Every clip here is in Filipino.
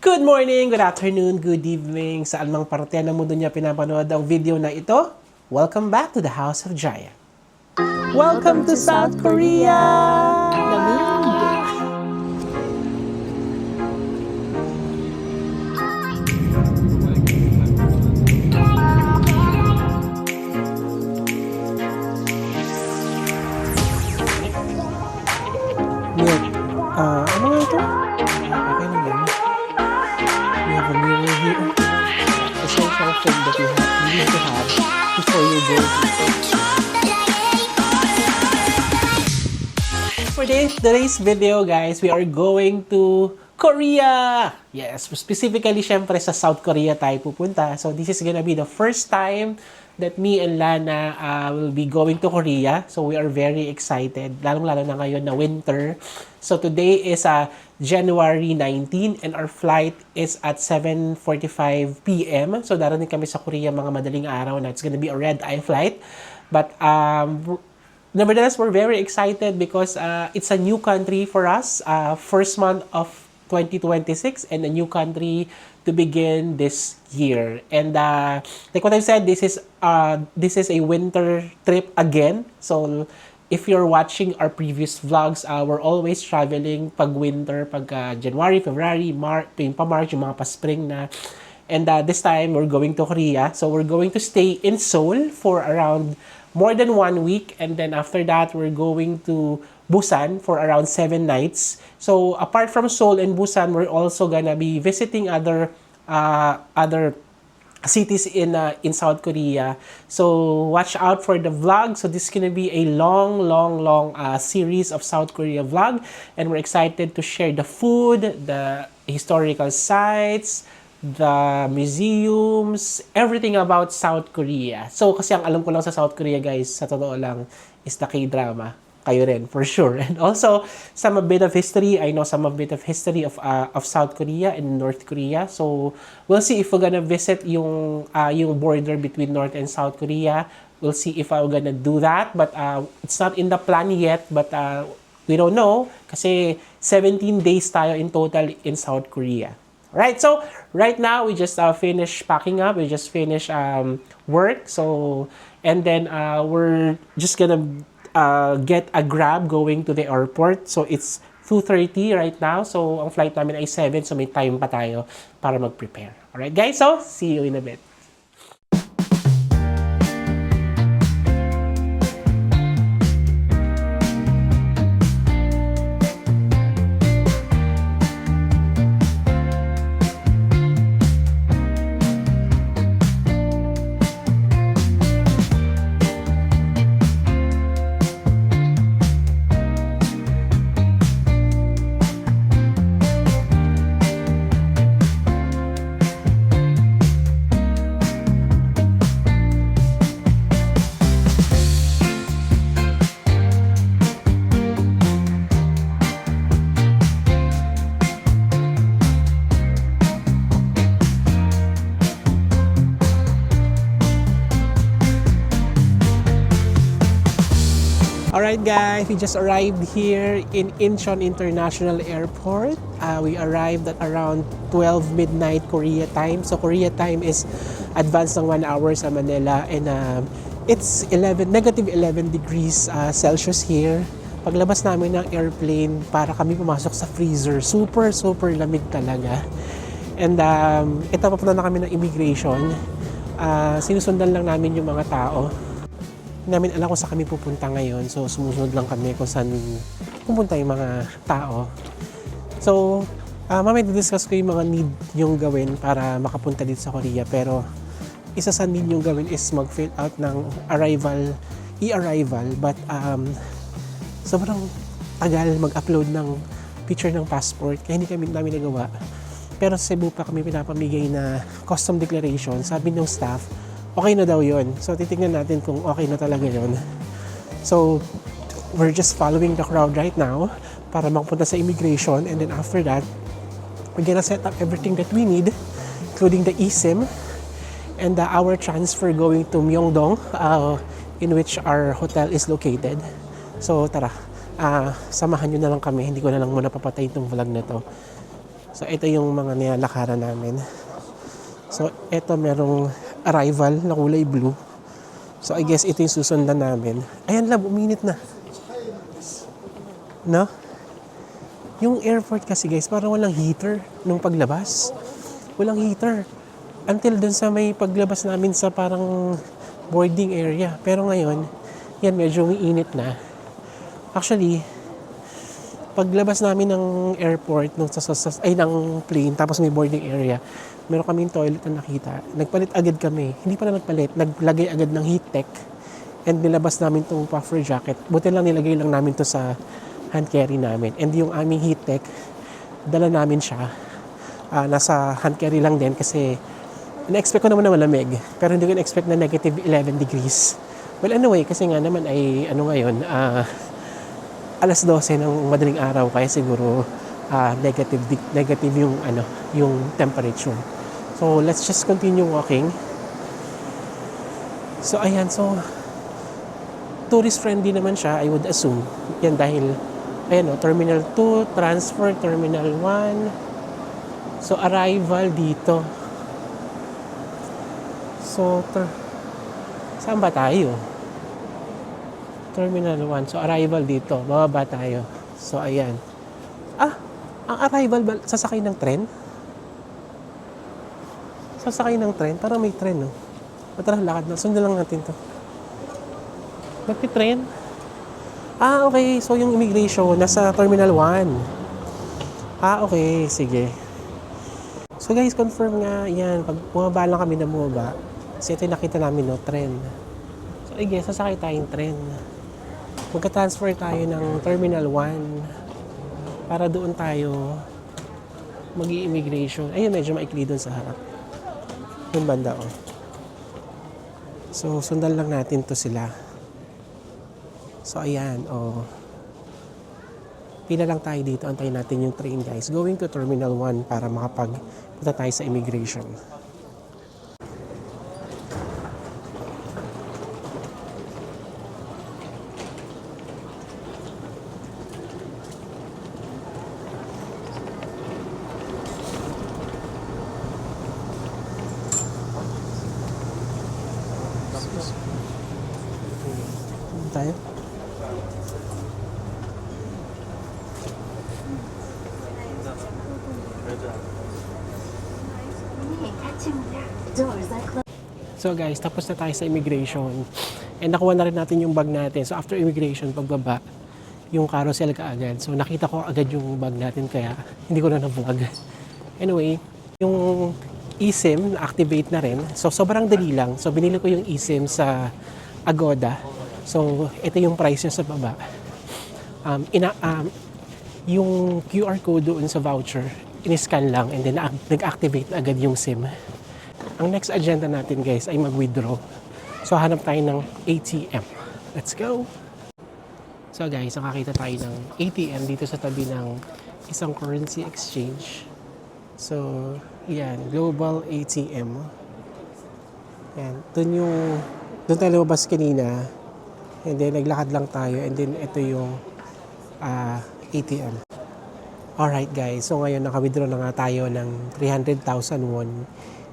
Good morning, good afternoon, good evening. Saan mang parte ng mundo niya pinapanood ang video na ito, welcome back to the House of Jaya. Welcome to South Korea! Milk. Ano nga ito? Okay na yan. We have a mirror here. Essential thing that you need to have before you go. For today's video, guys, we are going to Korea! Yes, specifically, syempre, sa South Korea tayo pupunta. So, this is gonna be the first time that me and Lana will be going to Korea. So, we are very excited, lalong-lalo na ngayon na winter. So, today is January 19 and our flight is at 7:45 p.m. So, darating kami sa Korea mga madaling araw na it's gonna be a red-eye flight. But, nevertheless, we're very excited because it's a new country for us. First month of 2026 and a new country to begin this year. And like what I've said, this is a winter trip again. So if you're watching our previous vlogs, we're always traveling pag winter, pag January, February, March, yung mga pa-spring na. And this time we're going to Korea. So we're going to stay in Seoul for around more than 1 week, and then after that we're going to Busan for around 7 nights. So apart from Seoul and Busan, we're also gonna be visiting other cities in South Korea. So watch out for the vlog. So this is gonna be a long series of South Korea vlog, and we're excited to share the food, the historical sites, the museums, everything about South Korea. So, kasi ang alam ko lang sa South Korea, guys, sa totoo lang, is the K-drama. Kayo rin, for sure. And also, some bit of history. I know some bit of history of South Korea and North Korea. So, we'll see if we're gonna visit yung border between North and South Korea. We'll see if I'm gonna do that. But it's not in the plan yet. But we don't know. Kasi 17 days tayo in total in South Korea. Right, so right now we just finished packing up. We just finished work. So and then we're just gonna get a Grab going to the airport. So it's 2:30 right now. So ang flight namin ay 7. So may time pa tayo para mag-prepare. Alright guys, so see you in a bit. Alright guys, we just arrived here in Incheon International Airport. We arrived at around 12 midnight Korea time. So Korea time is advanced ng 1 hour sa Manila, and it's negative 11 degrees Celsius here. Paglabas namin ng airplane, para kami pumasok sa freezer. Super lamig talaga. And ito, papunta na kami ng immigration. Sinusundan lang namin yung mga tao. Namin alam kung saan kami pupunta ngayon. So, sumusunod lang kami kung saan pupunta yung mga tao. So, mamaya discuss ko yung mga need yung gawin para makapunta dito sa Korea. Pero, isa sa need yung gawin is mag-fill out ng e-arrival. But, sobrang tagal mag-upload ng picture ng passport. Kaya hindi namin nagawa. Pero sa Cebu pa kami pinapamigay na custom declaration. Sabi ng staff, okay na daw yun. So, titignan natin kung okay na talaga yun. So, we're just following the crowd right now para makapunta sa immigration. And then after that, we're gonna set up everything that we need, including the eSIM and our transfer going to Myeongdong, in which our hotel is located. So, tara. Samahan nyo na lang kami. Hindi ko na lang muna papatay itong vlog na to. So ito yung mga nilalakaran namin. So ito merong arrival na kulay blue. So I guess ito yung susundan namin. Ayan love, uminit na. No? Yung airport kasi guys, parang walang heater nung paglabas. Walang heater. Until dun sa may paglabas namin sa parang boarding area. Pero ngayon, yan medyo umiinit na. Actually, paglabas namin ng airport ng plane tapos may boarding area, meron kaming toilet na nakita. Nagpalit agad kami. Hindi pa na nagpalit, naglagay agad ng heat tech and nilabas namin tong puffer jacket. Buti lang nilagay lang namin to sa hand carry namin. And yung aming heat tech, dala namin siya. Nasa hand carry lang din kasi na-expect ko naman na malamig. Pero hindi ko na-expect na negative 11 degrees. Well anyway, kasi nga naman ay ngayon, alas 12 ng madaling araw kaya siguro negative yung temperature. So let's just continue walking. So ayan, so tourist friendly naman siya, I would assume. Yan dahil ayan Terminal 2, transfer Terminal 1. So arrival dito. So saan ba tayo? Terminal 1. So, arrival dito. Bababa tayo. So, ayan. Ang arrival ba? Sasakay ng tren? Sasakay ng tren? Parang may tren, no? Tara, lakad na. Sundan lang natin to. Ba't may tren? Okay. So, yung immigration, nasa Terminal 1. Okay. Sige. So, guys, confirm nga. Yan. Pag bumaba lang kami na bumaba, kasi ito yung nakita namin, no? Tren. So, I guess, sasakay tayong tren. Magka-transfer tayo ng Terminal 1 para doon tayo mag-i-immigration. Ayun, medyo maikli doon sa harap. Yung banda, oh. So, sundan lang natin to sila. So, ayan, oh. Pila lang tayo dito. Antayin natin yung train, guys. Going to Terminal 1 para makapag-punta tayo sa immigration. Tayo? So guys, tapos na tayo sa immigration. And nakuha na rin natin yung bag natin. So after immigration, pagbaba, yung carousel kaagad. So nakita ko agad yung bag natin kaya hindi ko na na-vlog. Anyway, yung eSIM na-activate na rin. So sobrang dali lang. So binili ko yung eSIM sa Agoda. So ito yung price niya sa baba. Yung QR code doon sa voucher, in-scan lang and then nag-activate agad yung SIM. Ang next agenda natin guys ay mag-withdraw. So hanap tayo ng ATM. Let's go! So guys, nakakita tayo ng ATM dito sa tabi ng isang currency exchange. So, yan, Global ATM. Yan, doon tayo lumabas kanina. And then naglakad lang tayo and then ito yung ATM. Alright guys, so ngayon naka-withdraw na nga tayo ng 300,000 won.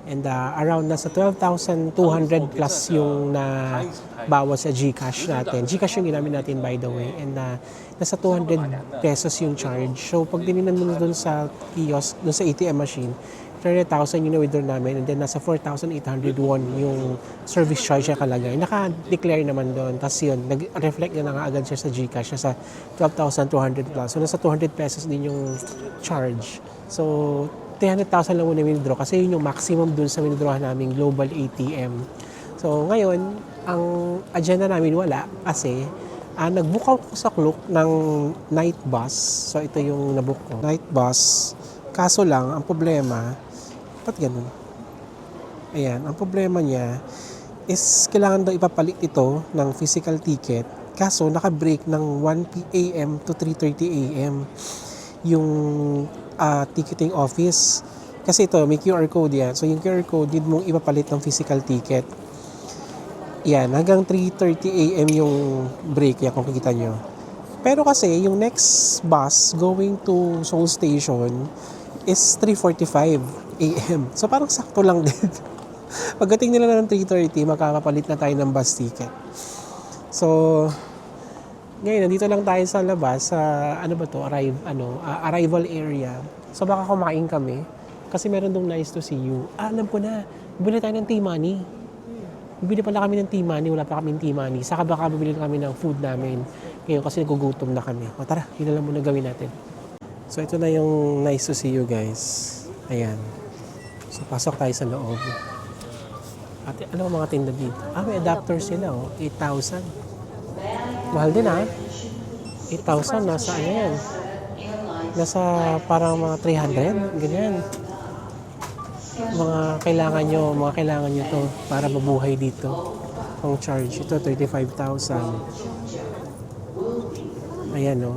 And around nasa 12,200 plus yung na bawas sa GCash natin. GCash yung ginamit natin by the way. And nasa 200 pesos yung charge. So pag dininan mo doon sa kiosk, doon sa ATM machine, 300,000 yung na-withdraw namin. And then nasa 4,800 won yung service charge na kalagay. Naka-declare naman doon. Tapos yun, nag-reflect na nga agad siya sa GCash. Nasa 12,200 plus. So nasa 200 pesos din yung charge. So 300,000 lang muna withdraw kasi yun yung maximum dun sa withdrawal naming Global ATM. So ngayon, ang agenda namin wala kasi nag-book ako sa Klook ng night bus. So ito yung nabook ko. Night bus. Kaso lang, ang problema, ba't ganun? Ayan, ang problema niya is kailangan daw ipapalit ito ng physical ticket. Kaso naka-break ng 1 a.m. to 3:30 a.m. yung ticketing office. Kasi ito, may QR code yan. So yung QR code, need mong ipapalit ng physical ticket. Yan, hanggang 3:30 a.m. yung break. Yan, kung kikita nyo. Pero kasi, yung next bus going to Seoul Station is 3:45 a.m. So parang sakto lang din. Pagdating nila ng 3:30, makakapalit na tayo ng bus ticket. So, ngayon, nandito lang tayo sa labas, sa ano ba to, arrival area. So baka kumain kami. Kasi meron dong nice to see you. Alam ko na, bibili tayo ng tea money. Bibili pala kami ng tea money, wala pa kaming tea money. Saka baka bibili kami ng food namin. Ngayon kasi nagugutom na kami. O tara, yun na lang muna gawin natin. So ito na yung nice to see you guys. Ayan. So pasok tayo sa loob. At ano mga tinda dito? May adapter sila, 8,000. Mahal din 8,000, nasa ano yan? Nasa parang mga 300, ganyan. Mga kailangan nyo to para mabuhay dito. Ang charge, ito 35,000. Ayan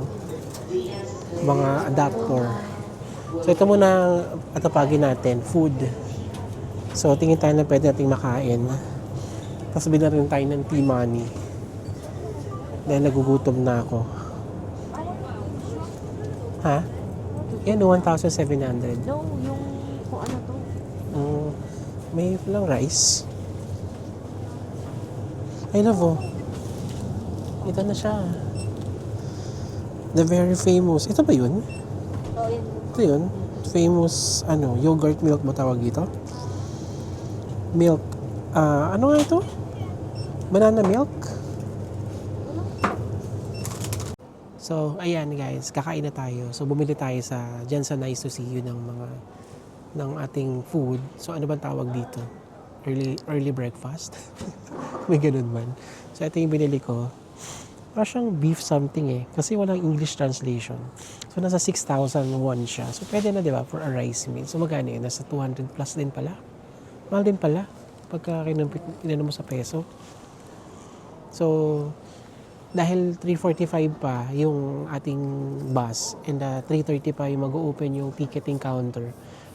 mga adapter. So ito muna atapagin natin, food. So tingin tayo na pwede nating makain. Tapos bilhin rin tayo ng tea money. Dahil nagugutom na ako. Ha? Yan, 1,700. No, yung kung ano to. May lang rice. I love Ito na siya. The very famous. Ito ba yun? Oh, yun. Ito yun. Famous, yogurt milk ba tawag dito? Milk. Ano nga ito? Banana milk? So, ayan guys, kakain na tayo. So, bumili tayo dyan sa Nice to See You ng ating food. So, ano bang tawag dito? Early breakfast? May ganun man. So, ito yung binili ko. Parang siyang beef something kasi walang English translation. So, nasa 6,000 won siya. So, pwede na, di ba, for a rice meal. So, magkano yun? Nasa 200 plus din pala. Mahal din pala pagka kinano mo sa peso. So, dahil 3:45 pa yung ating bus and 3:30 pa yung mag-open yung ticketing counter.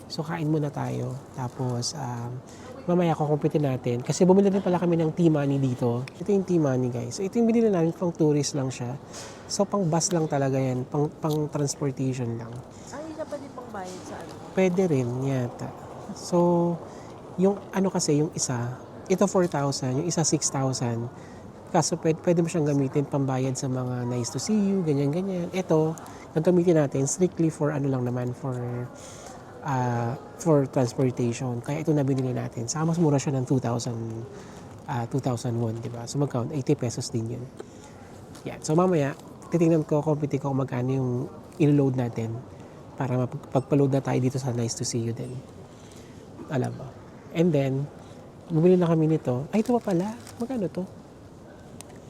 So, kain muna tayo. Tapos, mamaya kukumpitin natin. Kasi bumili din pala kami ng tea money dito. Ito yung tea money, guys. So, ito yung binili namin, pang tourist lang siya. So, pang bus lang talaga yan. Pang transportation lang. Hindi na pwede pang bayad sa ano? Pwede rin, yata. So, yung kasi, yung isa, ito 4,000, yung isa 6,000. Kaso pwede mo siyang gamitin pambayad sa mga nice to see you, ganyan-ganyan. Ito, gagamitin natin strictly for for transportation. Kaya ito na binili natin. Saka mas mura siya ng 2,001, di ba? So magkano? 80 pesos din yun. Yan. So mamaya, titingnan ko, compute ko kung magkano yung i-load natin para mapagpa-load na tayo dito sa nice to see you din. Alam mo. And then, bumili na kami nito. Ay, ito pa pala. Magkano to?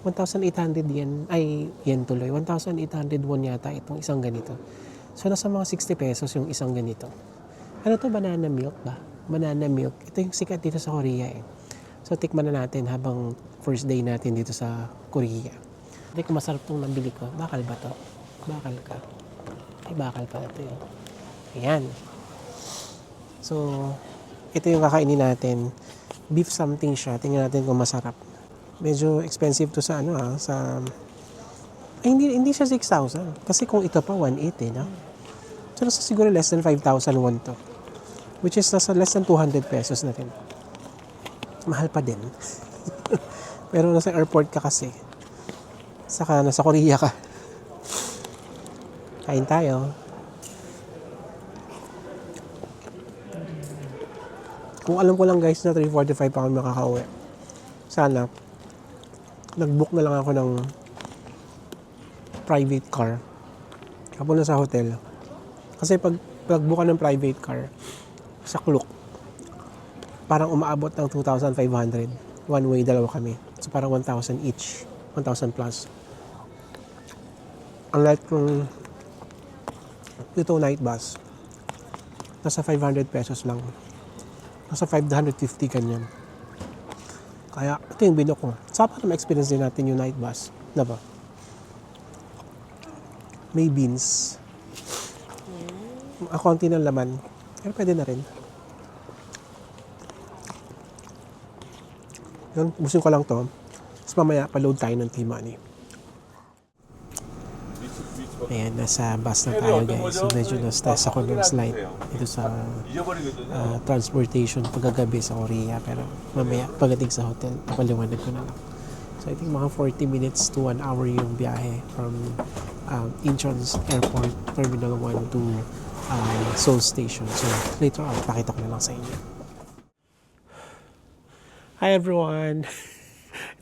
1,800 yen. Ay, yen tuloy. 1,800 won yata itong isang ganito. So, nasa mga 60 pesos yung isang ganito. Ano to? Banana milk ba? Banana milk. Ito yung sikat dito sa Korea So, tikman na natin habang first day natin dito sa Korea. Hindi ko masarap itong nabili ko. Bakal ba to? Bakal ka. Ay, bakal pala ito yun. Ayan. So, ito yung kakainin natin. Beef something siya. Tingnan natin kung masarap. Medyo expensive to sa hindi siya 6,000. Kasi kung ito pa, 1,800 no? So, nasa siguro less than 5,000 won to. Which is nasa less than 200 pesos na rin. Mahal pa din. Pero nasa airport ka kasi. Saka nasa Korea ka. Kain tayo. Kung alam ko lang guys na 3:45 pa kami makakauwi. Sana, nag-book na lang ako ng private car. Kapunta sa hotel. Kasi pag book ka ng private car, sa Klook, parang umaabot ng 2,500. One way, dalawa kami. So parang 1,000 each. 1,000 plus. Unlike kung dito night bus, nasa 500 pesos lang. Nasa 550 ganyan. Kaya ito yung binok ko. Saka para ma-experience din natin yung night bus. Diba? May beans. Konti ng laman. Pero pwede na rin. Yun, busin ko lang to. Tapos mamaya, pa-load tayo ng tea money. Ayan, nasa bus na tayo guys. So medyo na-stress ako ng slide dito sa transportation pagkagabi sa Korea. Pero mamaya pagdating sa hotel, papaliwanag ko na lang. So I think mga 40 minutes to 1 hour yung biyahe from Incheon's Airport Terminal 1 to Seoul Station. So later on, pakita ko na lang sa inyo. Hi everyone!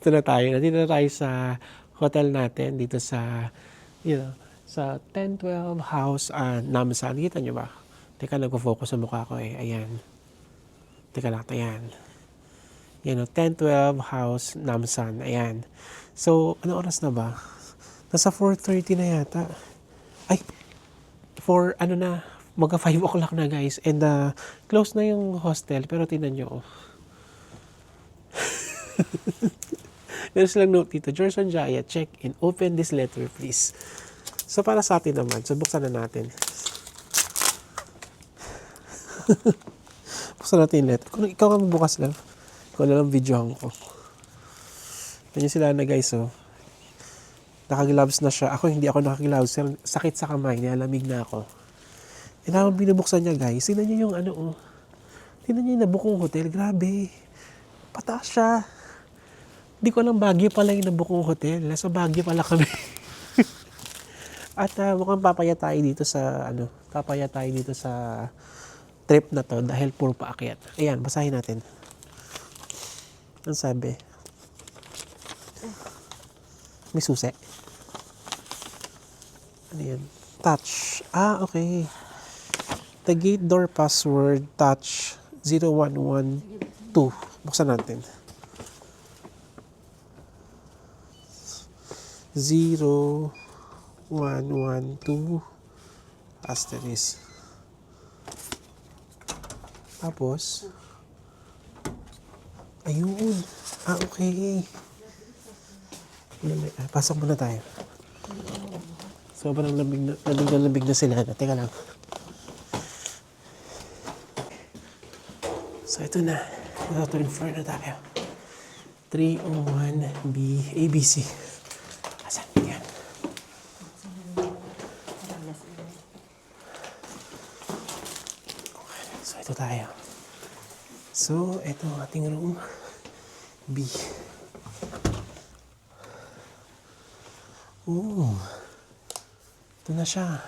Ito na tayo. Nandito na tayo sa hotel natin dito sa, sa 1012 House Namsan. Kita nyo ba? Teka, nag-focus sa mukha ko eh. Ayan. Teka lang, ayan. 1012 House Namsan. Ayan. So, ano oras na ba? Nasa 4:30 na yata. Ay, magka 5 o'clock na guys. And close na yung hostel. Pero tingnan nyo. Meron silang note dito. Jorson Jaya, check in. Open this letter, please. So, para sa atin naman. So, buksan na natin. Buksan natin yung letter. Kung ikaw kami bukas lang. Kung na lang videohan ko. Ganyan sila na guys, oh. Nakagloves na siya. Ako, hindi ako nakagloves. Sakit sa kamay. Nilalamig na ako. And habang binubuksan niya, guys, tingnan niyo yung oh. Tingnan niyo yung nabukong hotel. Grabe. Pataas siya. Hindi ko alam, Baguio pala yung nabukong hotel. Nasa Baguio pala kami. At mukhang papaya tayo dito sa, trip na to dahil puro paakyat. Ayan, basahin natin. Ano sabi? May susi. Ano yan? Touch. Okay. The gate door password, touch 0112. Buksan natin. 0112 asterisk. Tapos, ayun. Okay. Pasok muna tayo. Sobrang lamig na sila. Teka lang. So, ito na. Third floor na tayo. 301B ABC. Asan? Yan. So, ito tayo. So, ito ang ating room. B. Ito na siya.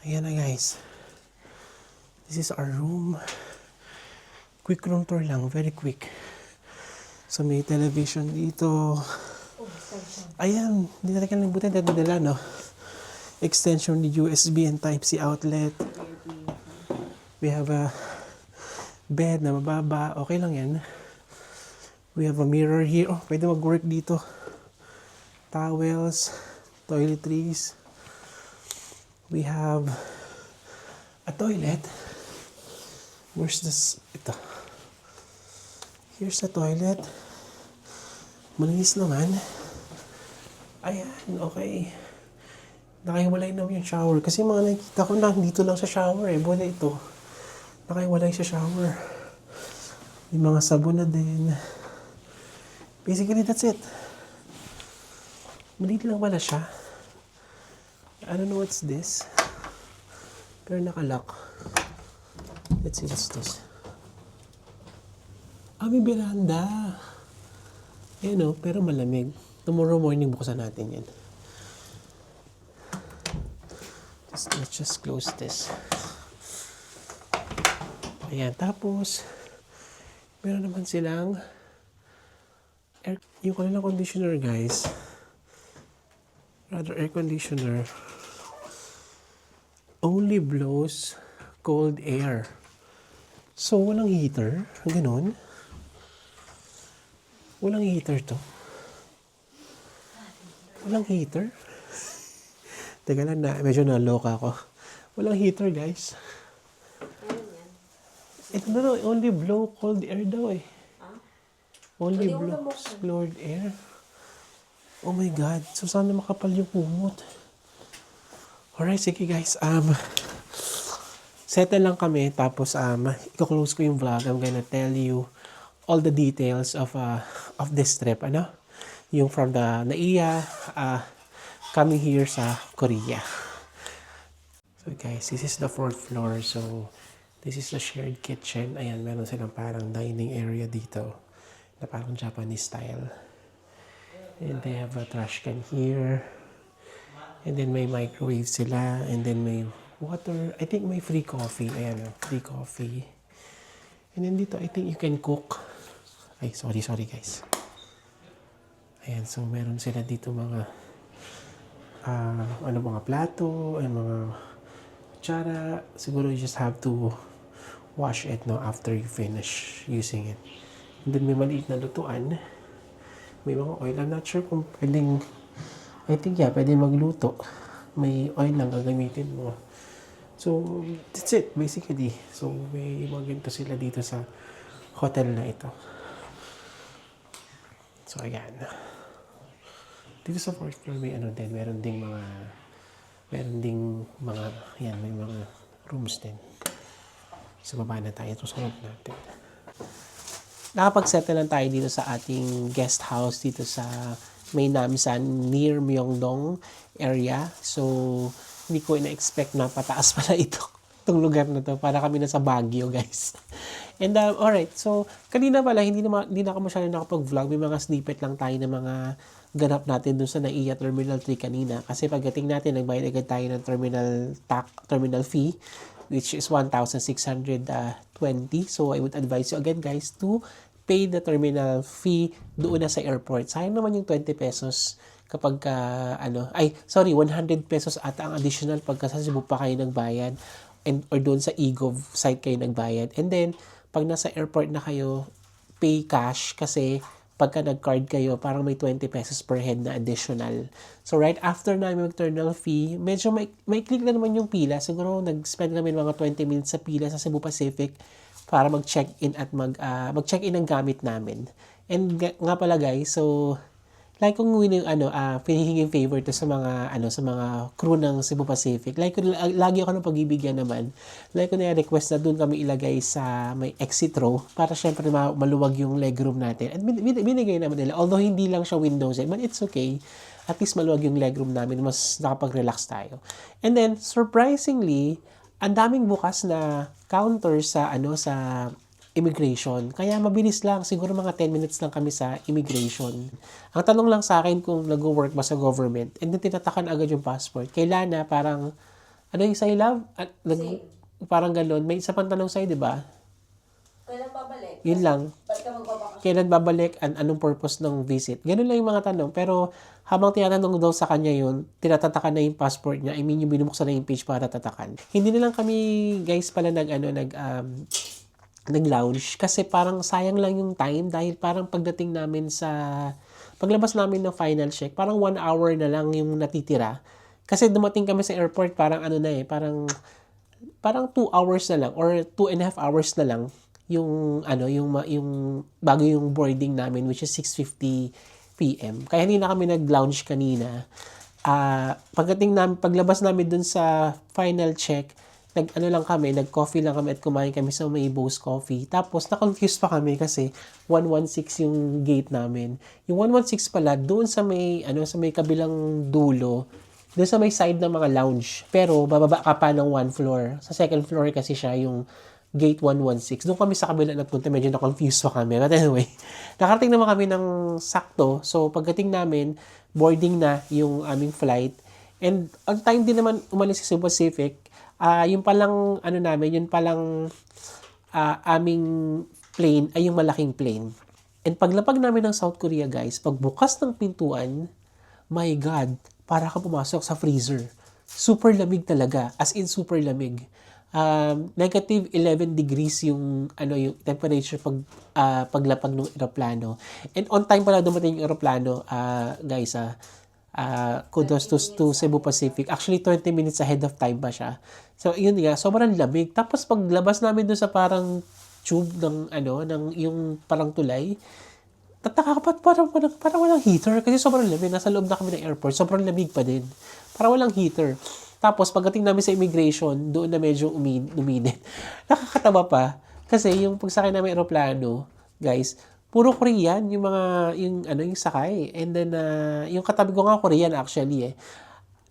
Ayan na guys. This is our room. Quick room tour lang. Very quick. So may television dito. Ayan. Hindi natin kalimutan dala, no? Extension ni USB and Type-C outlet. We have a bed na mababa. Okay lang yan. We have a mirror here. Pwede mag-work dito. Towels. Toiletries. We have a toilet. Where's this? Ito. Here's the toilet. Malinis naman. Ayan, okay. Nakahiwalay naman yung shower. Kasi mga nakikita ko na dito lang sa shower eh. Buwan ito. Nakahiwalay sa shower. May mga sabon na din. Basically, that's it. Maliit lang pala siya. I don't know what's this. Pero nakalock. Let's see what's this. May veranda. Ayan o, pero malamig. Tomorrow morning buksan natin yan. Let's just close this. Ayan, tapos meron naman silang yung kanilang conditioner guys. Air conditioner only blows cold air. So, walang heater. Ganon. Walang heater to. Walang heater. Teka lang na, medyo naloka ako. Walang heater, guys. Ito na only blow cold air daw eh. Only blows cold air. Oh my God. So, sana makapal yung kumot. Alright, sige guys. Settle lang kami. Tapos, i-close ko yung vlog. I'm gonna tell you all the details of this trip. Yung from the NAIA coming here sa Korea. So guys, this is the 4th floor. So this is the shared kitchen. Ayan, meron silang parang dining area dito na parang Japanese style. And they have a trash can here. And then may microwave sila. And then may water. I think may free coffee. Ayan, free coffee. And then dito, I think you can cook. Ay, sorry guys. Ayan, so meron sila dito mga mga plato, ay mga kutsara. Siguro you just have to wash it after you finish using it. And then may maliit na lutuan. May mga oil. I'm not sure kung pwedeng, I think pwedeng magluto. May oil lang gagamitin mo. So, that's it, basically. So, may mga ganito sila dito sa hotel na ito. So, ayan. Dito sa 4th floor may meron ding mga, yan, may mga rooms din. So, baba na tayo. Ito sunod natin. Nakapag-settle lang tayo dito sa ating guest house dito sa may Namsan near Myeongdong area. So, hindi ko na-expect na pataas pala itong lugar na to. Para kami nasa Baguio, guys. And, alright. So, kanina pala, hindi na ako masyadong nakapag-vlog. May mga snippet lang tayo ng mga ganap natin dun sa NAIA Terminal 3 kanina. Kasi pagdating natin, nagbayad agad tayo ng terminal fee, which is 1,620. So, I would advise you again, guys, to pay the terminal fee doon na sa airport. Sayang naman yung 20 pesos kapag 100 pesos ata ang additional pagka sa Cebu pa kayo nagbayad or doon sa eGov site kayo nagbayad. And then, pag nasa airport na kayo, pay cash kasi pagka nag-card kayo, parang may 20 pesos per head na additional. So, right after namin mag-terminal fee, medyo may click na naman yung pila. Siguro, nag-spend kami mga 20 minutes sa pila sa Cebu Pacific para mag-check-in at mag-check-in ang gamit namin. And nga pala guys, so, like kung pinihinging favor to sa mga crew ng Cebu Pacific. Like lagi ako ng pagbibigyan naman. Like ko na request na doon kami ilagay sa may exit row para syempre maluwag yung legroom natin. At binigay naman nila. Although hindi lang siya windows, but it's okay. At least maluwag yung legroom namin, mas nakapag-relax tayo. And then surprisingly, ang daming bukas na counter sa immigration. Kaya mabilis lang. Siguro mga 10 minutes lang kami sa immigration. Ang tanong lang sa akin kung nag-work ba sa government. And then tinatakan agad yung passport. Kailan na parang, yung sa'yo, love? Parang ganun. May isa pang tanong sa'yo, di ba? Kailan babalik? Yun lang. Ba't ka magbabakasyon? Kailan babalik? Anong purpose ng visit? Ganun lang yung mga tanong. Pero habang tinatanong daw sa kanya yun, tinatatakan na yung passport niya. I mean, yung binubuksan na yung page para tatakan. Hindi na lang kami, guys, pala nag-lounge kasi parang sayang lang yung time dahil parang pagdating namin paglabas namin ng final check, parang 1 hour na lang yung natitira. Kasi dumating kami sa airport, parang parang 2 hours na lang or 2.5 hours na lang yung bago yung boarding namin, which is 6:50 PM. Kaya hindi na kami nag-lounge kanina. Paglabas namin dun sa final check, nag-coffee lang kami at kumain kami sa may Bose Coffee. Tapos, na-confuse pa kami kasi 116 yung gate namin. Yung 116 pala, doon sa may kabilang dulo, doon sa may side ng mga lounge. Pero, bababa ka pa ng 1 floor. Sa 2nd floor kasi siya yung gate 116. Doon kami sa kabila nagpunta, medyo na-confuse pa kami. But anyway, nakarating naman kami ng sakto. So, pagdating namin, boarding na yung aming flight. And, on time din naman umalis sa Cebu Pacific. Yung palang aming plane ay yung malaking plane. And paglapag namin ng South Korea, guys, pagbukas ng pintuan, my God, para ka pumasok sa freezer. Super lamig talaga, as in super lamig. Negative 11 degrees yung temperature paglapag ng eroplano. And on time pala dumating yung eroplano, guys, kudos to Cebu Pacific. Actually, 20 minutes ahead of time pa siya. So, yun nga, sobrang lamig. Tapos, paglabas namin doon sa parang tube ng yung parang tulay, tataka ka parang walang heater. Kasi sobrang lamig. Nasa loob na kami ng airport. Sobrang lamig pa din. Parang walang heater. Tapos, pagdating namin sa immigration, doon na medyo uminit. Nakakatawa pa. Kasi, yung pagsakay namin aeroplano, guys, puro Korean yung mga yung sakay. And then yung katabi ko nga Korean actually eh.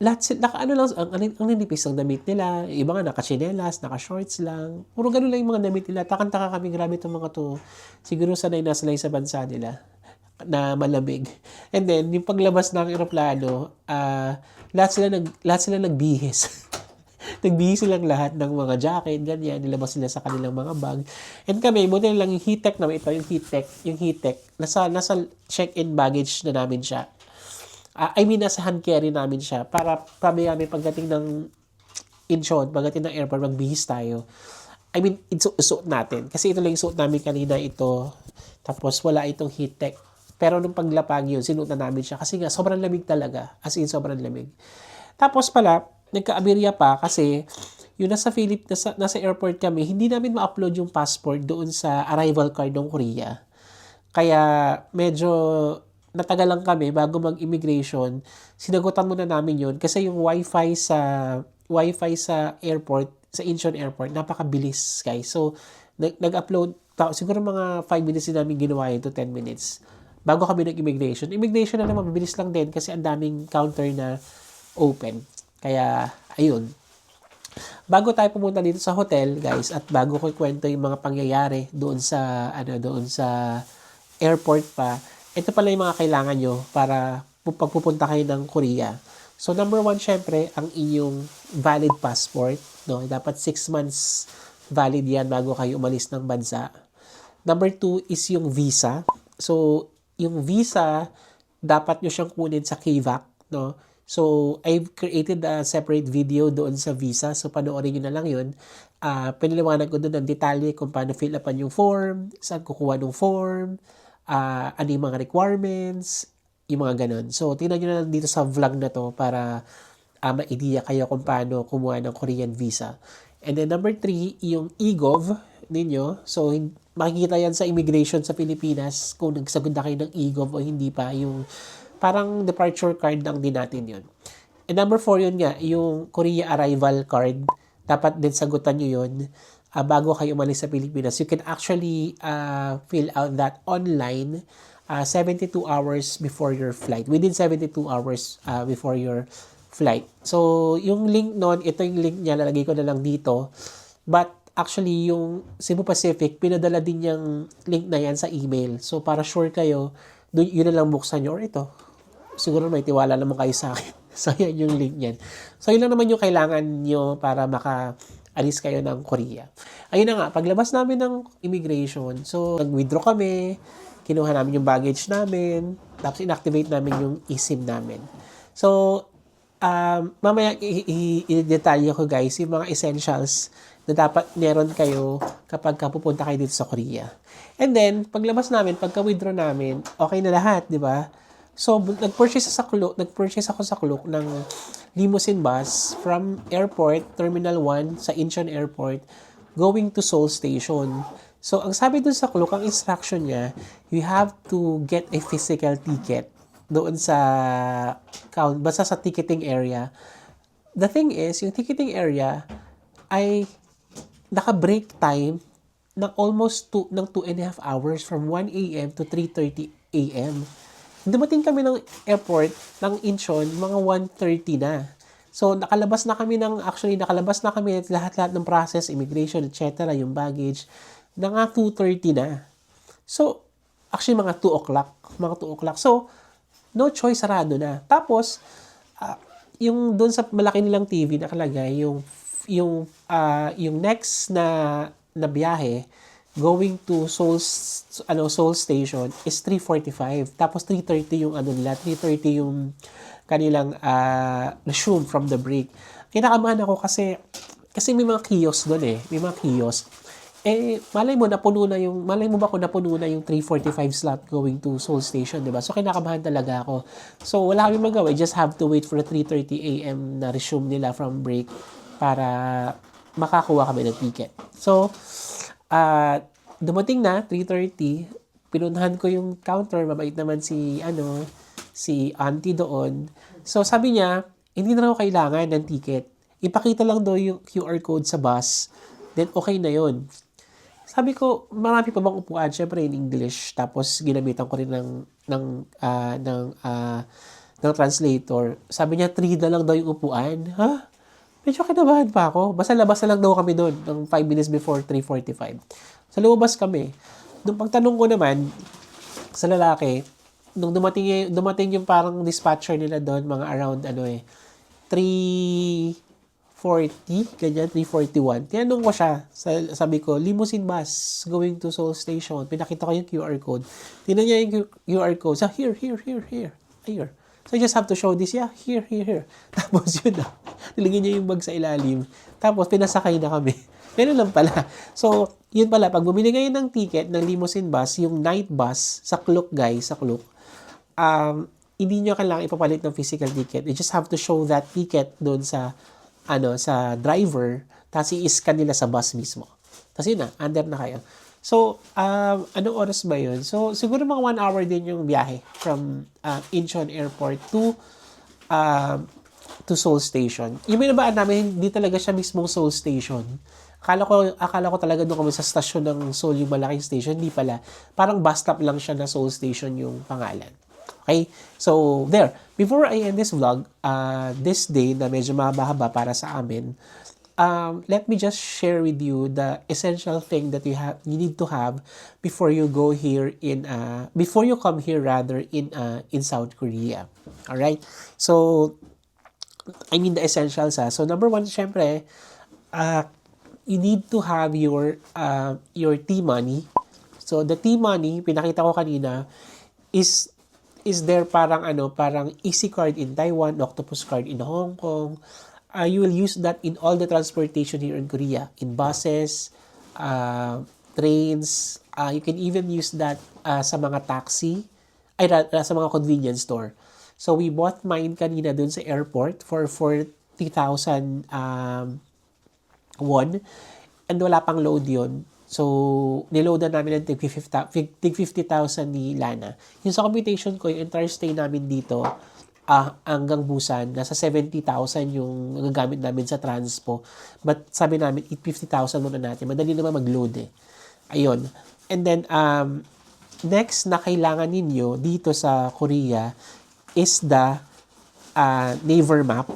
Lahat sila naka ano lang ang ninipis ng damit nila. Iba nga naka-tsinelas, naka-shorts lang. Puro ganun lang yung mga damit nila. Takang-taka kami, grabe itong mga to. Siguro sanay na sila sa bansa nila na malamig. And then yung paglabas ng eroplano, lahat sila nagbihis. Nagbihis silang lahat ng mga jacket, ganyan, nilabas sila sa kanilang mga bag. And kami, buti na lang yung heat-tech naman, ito yung heat-tech, nasa check-in baggage na namin siya. I mean, nasa hand carry namin siya para kami pagdating ng Incheon, pagdating ng airport, magbihis tayo. I mean, isuot natin. Kasi ito lang yung suot namin kanina ito. Tapos wala itong heat-tech. Pero nung paglapag yun, sinuot na namin siya. Kasi nga, sobrang lamig talaga. As in, sobrang lamig. Tapos pala, nagka-aberya pa kasi yung nasa airport kami, hindi namin ma-upload yung passport doon sa arrival card ng Korea. Kaya medyo natagal lang kami bago mag-immigration. Sinagutan muna namin yun kasi yung wifi sa airport, sa Incheon Airport, napakabilis guys. So, nag-upload, siguro mga 5 minutes din namin ginawa yun to 10 minutes. Bago kami nag-immigration. Immigration na naman, mabilis lang din kasi ang daming counter na open. Kaya, ayun. Bago tayo pumunta dito sa hotel, guys, at bago ko ikwento yung mga pangyayari doon sa airport pa, ito pala yung mga kailangan nyo para pagpupunta kayo ng Korea. So, number 1, syempre, ang inyong valid passport. No? Dapat 6 months valid yan bago kayo umalis ng bansa. Number 2 is yung visa. So, yung visa, dapat nyo siyang kunin sa KVAC, no? So, I've created a separate video doon sa visa. So, panoorin nyo na lang yun. Pinaliwanag ko doon ng detalye kung paano fill upan yung form, saan kukuha ng form, ano yung mga requirements, yung mga ganun. So, tingnan nyo na lang dito sa vlog na to para ma-idea kayo kung paano kumuha ng Korean visa. And then number 3, yung eGov ninyo. So, makikita yan sa immigration sa Pilipinas kung nagsagod na kayo ng eGov o hindi pa. Yung parang departure card lang din natin yun. And number 4 yun nga, yung Korea arrival card. Dapat din sagutan nyo yun bago kayo umalis sa Pilipinas. You can actually fill out that online 72 hours before your flight. Within 72 hours before your flight. So, yung link nun, ito yung link niya, lalagay ko na lang dito. But, actually, yung Cebu Pacific, pinadala din yung link na yan sa email. So, para sure kayo, yun na lang buksan nyo. Or ito, siguro may tiwala naman kayo sa akin. So, yan yung link niyan. So, yun lang naman yung kailangan nyo para maka-alis kayo ng Korea. Ayun na nga, paglabas namin ng immigration, so, nag-withdraw kami, kinuha namin yung baggage namin, tapos inactivate namin yung eSIM namin. So, mamaya i-detalye ko guys yung mga essentials na dapat meron kayo kapag pupunta kayo dito sa Korea. And then, paglabas namin, pagka-withdraw namin, okay na lahat, di ba? So, nag-purchase ako sa Klook ng limousine bus from airport, Terminal 1 sa Incheon Airport, going to Seoul Station. So, ang sabi dun sa Klook, ang instruction niya, you have to get a physical ticket doon sa basta sa ticketing area. The thing is, yung ticketing area ay naka-break time ng almost 2.5 hours from 1 a.m. to 3:30 a.m. Dumating kami ng airport ng Incheon mga 1:30 na. So, nakalabas na kami lahat-lahat ng process, immigration, etc., yung baggage, na nga 2:30 na. So, actually mga 2 o'clock. So, no choice, sarado na. Tapos, yung doon sa malaki nilang TV nakalagay, yung next na biyahe going to Seoul Station is 3:45. Tapos 3:30 yung 3:30 yung kanilang resume from the break. Kinakabahan ako kasi may mga kiosk doon eh. May mga kiosk. Malay mo ba kung napuno na yung 3:45 slot going to Seoul Station, di ba? So, kinakabahan talaga ako. So, wala kami magawa. I just have to wait for the 3:30 a.m. na resume nila from break para makakuha kami ng ticket. So, dumating na, 3:30, pinuntahan ko yung counter, mabait naman si auntie doon. So, sabi niya, hindi na raw kailangan ng ticket. Ipakita lang daw yung QR code sa bus, then okay na yon. Sabi ko, marami pa bang upuan? Syempre in English. Tapos ginamitan ko rin ng translator. Sabi niya, 3 na lang daw yung upuan. Ha? Medyo kinabahan pa ako. Basta labas na lang daw kami doon ng 5 minutes before 3:45. Sa lumabas kami. Nung pagtanong ko naman sa lalaki, nung dumating yung parang dispatcher nila doon, mga around 3:40, ganyan, 3:41. Tinanong ko siya, sabi ko, limousine bus going to Seoul Station. Pinakita ko yung QR code. Tinan niya yung QR code. So, here. Here. So, you just have to show this. Yeah, here. Tapos yun na. Nilagyan niya yung bag sa ilalim. Tapos, pinasakay na kami. Ganun lang pala. So, yun pala. Pag bumili kayo ng ticket ng limousine bus, yung night bus, sa Klook, guys, sa Klook, hindi nyo kailangan ipapalit ng physical ticket. You just have to show that ticket doon sa driver, tapos i-scan nila sa bus mismo. Tapos yun na, under na kayo. So, anong oras ba yun? So, siguro mga 1 hour din yung biyahe from Incheon Airport to Seoul Station. Yung binabaan namin, hindi talaga siya mismong Seoul Station. Akala ko talaga doon kami sa stasyon ng Seoul, yung malaking station. Hindi pala. Parang bus stop lang siya na Seoul Station yung pangalan. Okay? So, there. Before I end this vlog, this day na medyo mahaba para sa amin, let me just share with you the essential thing that you need to have before you go here before you come here rather in South Korea. All right? So, I mean the essentials. So, number 1, syempre, you need to have your T-money. So, the T-money, pinakita ko kanina, is there parang Easy Card in Taiwan, Octopus Card in Hong Kong. You will use that in all the transportation here in Korea, in buses, trains. You can even use that sa mga taxi, sa mga convenience store. So we bought mine kanina dun sa airport for 40,000 won, and wala pang load yun. So, niloadan namin ng tig 50,000 ni Lana. Yung sa computation ko, yung entire stay namin dito, hanggang Busan, nasa 70,000 yung gagamit namin sa transpo. But sabi namin, 50,000 muna natin. Madali naman mag-load eh. Ayun. And then, next na kailangan ninyo dito sa Korea is the Naver Map.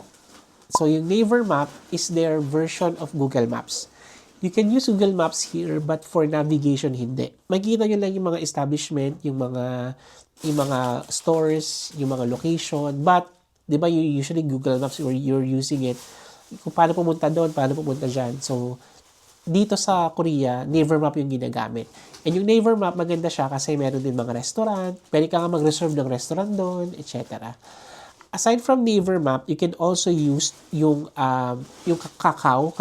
So, yung Naver Map is their version of Google Maps. You can use Google Maps here, but for navigation, hindi. Makikita nyo lang yung mga establishment, yung mga stores, yung mga location. But, di ba, usually Google Maps, or you're using it, kung paano pumunta doon, paano pumunta dyan. So, dito sa Korea, Naver Map yung ginagamit. And yung Naver Map, maganda siya kasi meron din mga restaurant, pwede ka nga mag-reserve ng restaurant doon, etc. Aside from Naver Map, you can also use yung Kakao.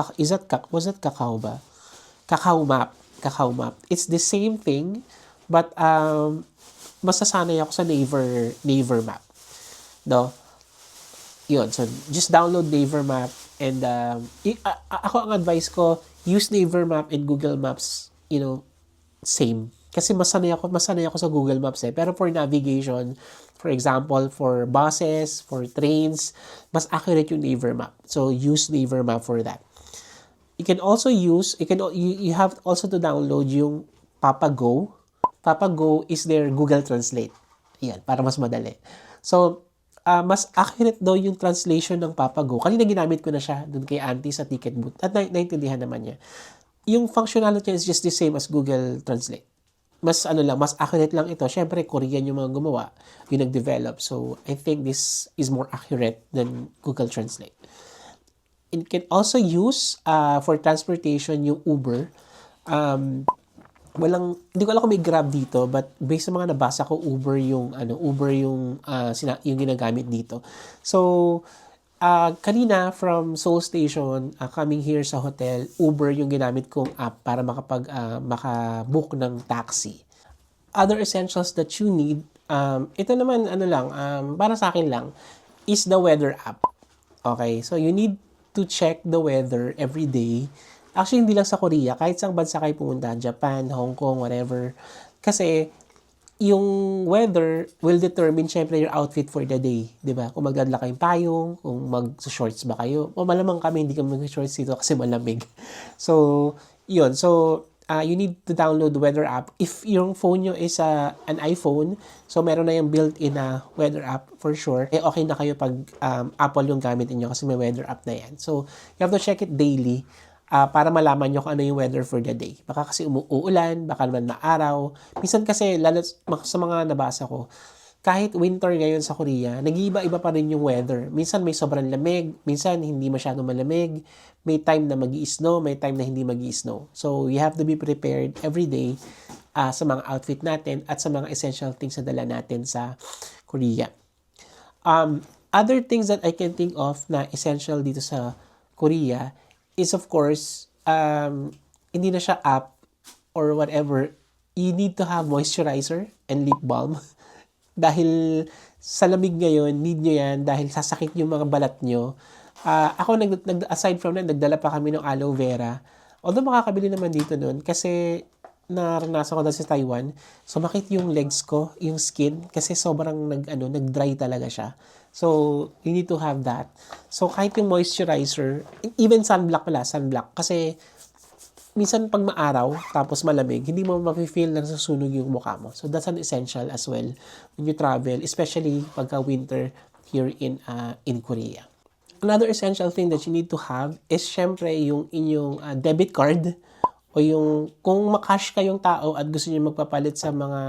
Was that Kakao ba? Kakao Map. It's the same thing, but mas nasanay ako sa Naver Map. No? Yun. So, just download Naver Map, and ako ang advice ko, use Naver Map and Google Maps, same. Kasi masanay ako sa Google Maps eh. Pero for navigation, for example, for buses, for trains, mas accurate yung Naver Map. So, use Naver Map for that. You can also you have also to download yung Papago. Papago is their Google Translate. Yan, para mas madali. So, mas accurate daw yung translation ng Papago. Kanina ginamit ko na siya dun kay Auntie sa ticket booth. At naintindihan naman niya. Yung functionality is just the same as Google Translate. Mas accurate lang ito. Syempre, Korean yung mga gumawa, yung nag-develop. So, I think this is more accurate than Google Translate. It can also use for transportation yung Uber. Hindi ko alam kung may Grab dito, but based sa mga nabasa ko, Uber yung ginagamit dito. So, kanina from Seoul Station, coming here sa hotel, Uber yung ginamit kong app para makabook ng taxi. Other essentials that you need, ito naman para sa akin lang, is the weather app. Okay, so you need to check the weather every day. Actually, hindi lang sa Korea, kahit saan bansa kayo pumunta, Japan, Hong Kong, whatever. Kasi, yung weather will determine syempre your outfit for the day, 'di ba? Kung magdadala kayong payong, kung mag-shorts ba kayo. O malamang kami hindi kami mag-shorts dito kasi malamig. So, 'yun. So, you need to download the weather app. If yung phone nyo is an iPhone, so meron na yung built-in na weather app for sure, okay na kayo pag Apple yung gamit niyo kasi may weather app na yan. So, you have to check it daily para malaman nyo kung ano yung weather for the day. Baka kasi uulan, baka naman maaraw. Minsan kasi, lalo sa mga nabasa ko, kahit winter ngayon sa Korea, nag-iiba-iba pa rin yung weather. Minsan may sobrang lamig, minsan hindi masyadong malamig, may time na mag-i-snow, may time na hindi mag-i-snow. So, you have to be prepared every day sa mga outfit natin at sa mga essential things na dala natin sa Korea. Other things that I can think of na essential dito sa Korea is of course, hindi na siya app or whatever, you need to have moisturizer and lip balm. Dahil sa lamig ngayon, need nyo yan dahil sasakit yung mga balat nyo. Ako, aside from that, nagdala pa kami ng aloe vera. Although makakabili naman dito nun kasi naranasan ko dahil sa Taiwan, sumakit yung legs ko, yung skin, kasi sobrang nag-dry talaga siya. So, you need to have that. So, kahit yung moisturizer, even sunblock, kasi minsan pag maaraw, tapos malamig, hindi mo mafe-feel na nasusunog yung mukha mo. So, that's an essential as well when you travel, especially pagka winter here in Korea. Another essential thing that you need to have is syempre yung inyong debit card o yung kung makash kayong tao at gusto niyo magpapalit sa mga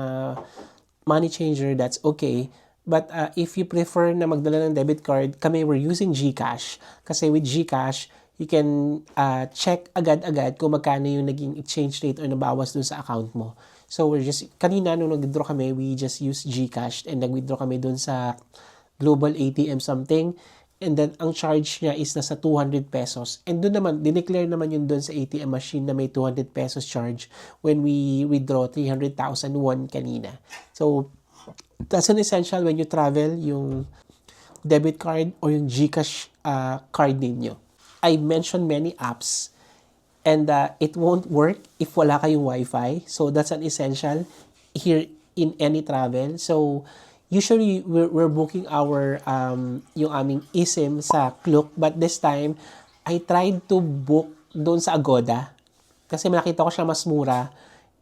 money changer, that's okay. But if you prefer na magdala ng debit card, kami we're using GCash. Kasi with GCash, you can check agad-agad kung magkano yung naging exchange rate or nabawas dun sa account mo. So, kanina nung nag-withdraw kami, we just use GCash and nag-withdraw kami dun sa Global ATM something. And then, ang charge niya is nasa 200 pesos. And dun naman, dineclare naman yun dun sa ATM machine na may 200 pesos charge when we withdraw 300,000 won kanina. So, that's an essential when you travel, yung debit card or yung GCash card ninyo. I mentioned many apps and it won't work if wala kayong Wi-Fi. So, that's an essential here in any travel. So, usually, we're booking our, yung aming eSIM sa Klook. But this time, I tried to book doon sa Agoda. Kasi nakita ko siya mas mura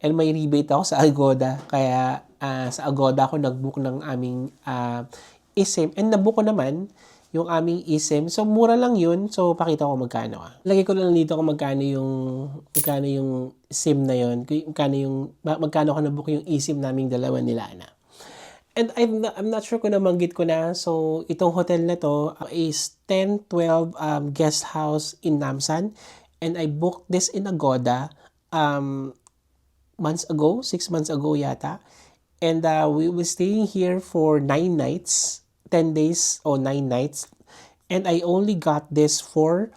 and may rebate ako sa Agoda. Kaya sa Agoda ako nag-book ng aming eSIM. And nabook ko naman yung aming eSIM. So, mura lang yun. So, pakita ko magkano. Lagay ko lang dito kung magkano yung SIM na yun. Magkano ko nabook yung eSIM naming dalawa nila na. And I'm not sure kung namanggit ko na. So, itong hotel na to is 1012 guest house in Namsan. And I booked this in Agoda 6 months ago yata. And we were staying here for 9 nights. 10 days or 9 nights. And I only got this for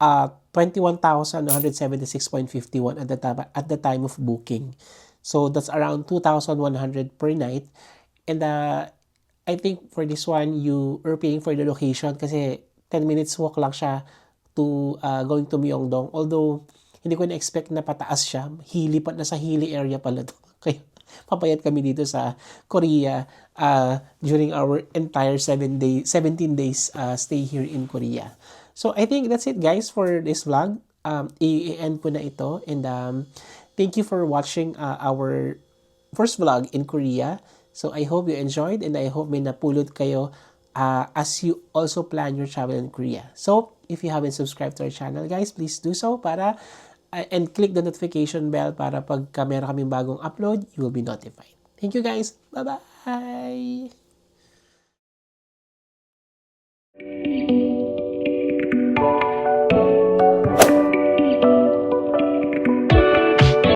21,176.51 at the time of booking. So that's around 2,100 per night. And I think for this one, you are paying for the location kasi 10 minutes walk lang siya to going to Myeongdong. Although, hindi ko na-expect na pataas siya. Nasa Hili area pala to. Kaya papayat kami dito sa Korea during our entire 17 days stay here in Korea. So, I think that's it guys for this vlog. I-end ko na ito. And thank you for watching our first vlog in Korea. So, I hope you enjoyed and I hope may napulot kayo as you also plan your travel in Korea. So, if you haven't subscribed to our channel, guys, please do so and click the notification bell para pag meron kaming bagong upload, you will be notified. Thank you, guys. Bye-bye!